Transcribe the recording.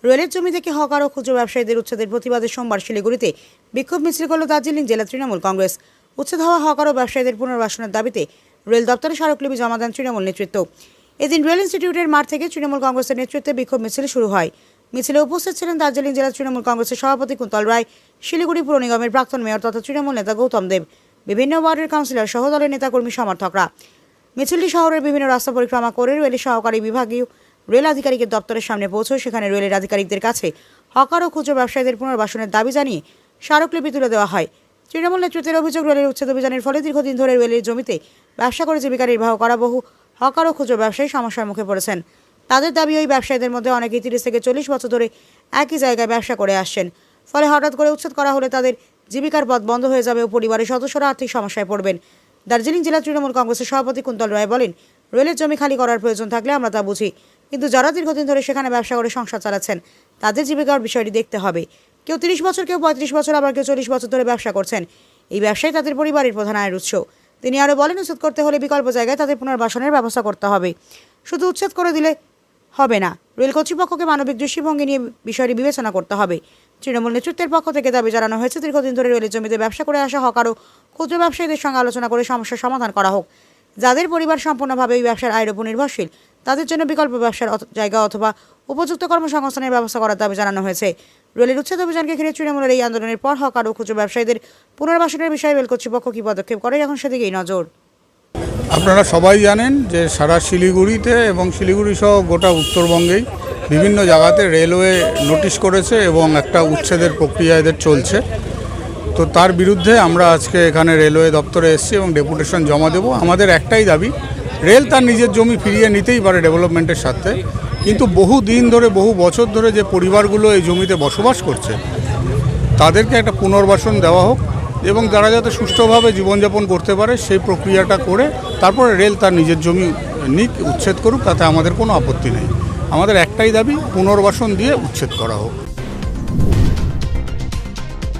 রেলের জমি থেকে হকার ও খুচরো ব্যবসায়ীদের উচ্ছেদের প্রতিবাদে সোমবার শিলিগুড়িতে বিক্ষোভ মিছিল করল দার্জিলিং জেলা তৃণমূল কংগ্রেস। উচ্ছেদ হওয়া হকার ও ব্যবসায়ীদের পুনর্বাসনের দাবিতে রেল দপ্তরে স্মারকলিপি জমা দেন তৃণমূল নেতৃত্ব। এদিন রেল ইনস্টিটিউটের মাঠ থেকে তৃণমূল কংগ্রেসের নেতৃত্বে বিক্ষোভ মিছিল শুরু হয়। মিছিলে উপস্থিত ছিলেন দার্জিলিং জেলা তৃণমূল কংগ্রেসের সভাপতি কুন্তল রায়, শিলিগুড়ি পুর নিগমের প্রাক্তন মেয়র তথা তৃণমূল নেতা গৌতম দেব, বিভিন্ন ওয়ার্ডের কাউন্সিলর সহ দলের নেতাকর্মী সমর্থকরা। মিছিলটি শহরের বিভিন্ন রাস্তা পরিক্রমা করে রেলের সহকারী বিভাগীয় রেল আধিকারিকের দপ্তরের সামনে পৌঁছয়। সেখানে রেলের আধিকারিকদের কাছে হকার ও খুচরো ব্যবসায়ীদের পুনর্বাসনের দাবি জানিয়ে স্মারকলিপি তুলে দেওয়া হয়। তৃণমূল নেতৃত্বের অভিযোগ, রেলের উচ্ছেদ অভিযানের ফলে দীর্ঘদিন ধরে রেলের জমিতে ব্যবসা করে জীবিকা নির্বাহ করা বহু হকার ও খুচরো ব্যবসায়ী সমস্যার মুখে পড়েছেন। তাদের দাবি, ওই ব্যবসায়ীদের মধ্যে অনেকেই 30 থেকে 40 বছর ধরে একই জায়গায় ব্যবসা করে আসছেন। ফলে হঠাৎ করে উচ্ছেদ করা হলে তাদের জীবিকার পথ বন্ধ হয়ে যাবে ও পরিবারের সদস্যরা আর্থিক সমস্যায় পড়বেন। দার্জিলিং জেলা তৃণমূল কংগ্রেসের সভাপতি কুন্তল রায় বলেন, রেলের জমি খালি করার প্রয়োজন থাকলে আমরা তা বুঝি, কিন্তু যারা দীর্ঘদিন ধরে সেখানে ব্যবসা করে সংসার চালাচ্ছেন তাদের জীবিকার বিষয়টি দেখতে হবে। কেউ 30 বছর, কেউ 35 বছর, আবার কেউ 40 বছর ধরে ব্যবসা করছেন। এই ব্যবসায় তাদের পরিবারের প্রধান আয়ের উৎস। তিনি আরও বলেন, উচ্ছেদ করতে হলে বিকল্প জায়গায় তাদের পুনর্বাসনের ব্যবস্থা করতে হবে। শুধু উচ্ছেদ করে দিলে হবে না, রেল কর্তৃপক্ষকে মানবিক দৃষ্টিভঙ্গি নিয়ে বিষয়টি বিবেচনা করতে হবে। তৃণমূল নেতৃত্বের পক্ষ থেকে দাবি জানানো হয়েছে, দীর্ঘদিন ধরে রেলের জমিতে ব্যবসা করে আসা হকার ও ক্ষুদ্র ব্যবসায়ীদের সঙ্গে আলোচনা করে সমস্যার সমাধান করা হোক। যাদের পরিবার সম্পূর্ণভাবে এই ব্যবসার আয়ের উপর নির্ভরশীল তাদের জন্য বিকল্প ব্যবসার জায়গা অথবা উপযুক্ত কর্মসংস্থানের ব্যবস্থা করার দাবি জানানো হয়েছে। রেলের উচ্ছেদ অভিযানকে ঘিরে তৃণমূলের এই আন্দোলনের পর হকার ও খুচরো ব্যবসায়ীদের পুনর্বাসনের বিষয়ে রেল কর্তৃপক্ষ কী পদক্ষেপ করে, এখন সেদিকেই নজর। আপনারা সবাই জানেন যে সারা শিলিগুড়িতে এবং শিলিগুড়ি সহ গোটা উত্তরবঙ্গেই বিভিন্ন জায়গাতে রেলওয়ে নোটিশ করেছে এবং একটা উচ্ছেদের প্রক্রিয়া এদের চলছে। তো তার বিরুদ্ধে আমরা আজকে এখানে রেলওয়ে দপ্তরে এসেছি এবং ডেপুটেশন জমা দেব। আমাদের একটাই দাবি, রেল তার নিজের জমি ফিরিয়ে নিতেই পারে ডেভেলপমেন্টের স্বার্থে, কিন্তু বহু দিন ধরে, বহু বছর ধরে যে পরিবারগুলো এই জমিতে বসবাস করছে তাদেরকে একটা পুনর্বাসন দেওয়া হোক এবং তারা যাতে সুষ্ঠুভাবে জীবনযাপন করতে পারে সেই প্রক্রিয়াটা করে তারপরে রেল তার নিজের জমি নিক, উচ্ছেদ করুক, তাতে আমাদের কোনো আপত্তি নেই। আমাদের একটাই দাবি, পুনর্বাসন দিয়ে উচ্ছেদ করা হোক।